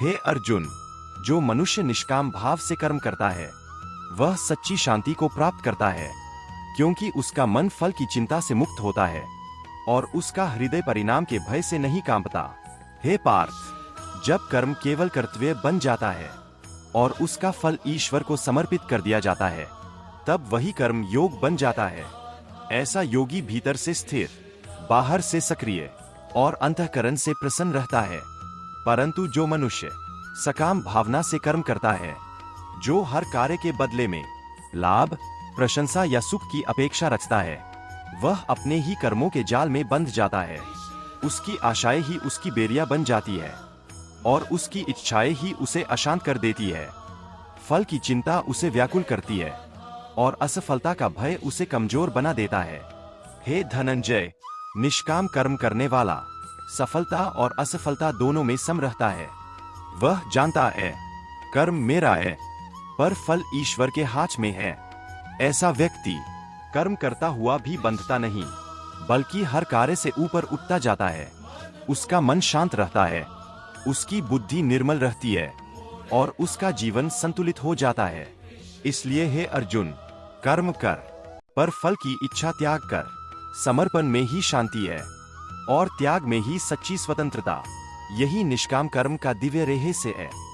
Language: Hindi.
हे अर्जुन, जो मनुष्य निष्काम भाव से कर्म करता है वह सच्ची शांति को प्राप्त करता है, क्योंकि उसका मन फल की चिंता से मुक्त होता है और उसका हृदय परिणाम के भय से नहीं कांपता। हे पार्थ, जब कर्म केवल कर्तव्य बन जाता है और उसका फल ईश्वर को समर्पित कर दिया जाता है, तब वही कर्म योग बन जाता है। ऐसा योगी भीतर से स्थिर, बाहर से सक्रिय और अंतःकरण से प्रसन्न रहता है। परंतु जो मनुष्य सकाम भावना से कर्म करता है, जो हर कार्य के बदले में लाभ, प्रशंसा या सुख की अपेक्षा रखता है, वह अपने ही कर्मों के जाल में बंध जाता है। उसकी आशाएं ही उसकी बेरिया बन जाती है और उसकी इच्छाएं ही उसे अशांत कर देती है। फल की चिंता उसे व्याकुल करती है और असफलता का भय उसे कमजोर बना देता है। हे धनंजय, निष्काम कर्म करने वाला सफलता और असफलता दोनों में सम रहता है। वह जानता है कर्म मेरा है, पर फल ईश्वर के हाथ में है। ऐसा व्यक्ति कर्म करता हुआ भी बंधता नहीं, बल्कि हर कार्य से ऊपर उठता जाता है। उसका मन शांत रहता है, उसकी बुद्धि निर्मल रहती है और उसका जीवन संतुलित हो जाता है। इसलिए हे अर्जुन, कर्म कर, पर फल की इच्छा त्याग कर। समर्पण में ही शांति है और त्याग में ही सच्ची स्वतंत्रता। यही निष्काम कर्म का दिव्य रहस्य है।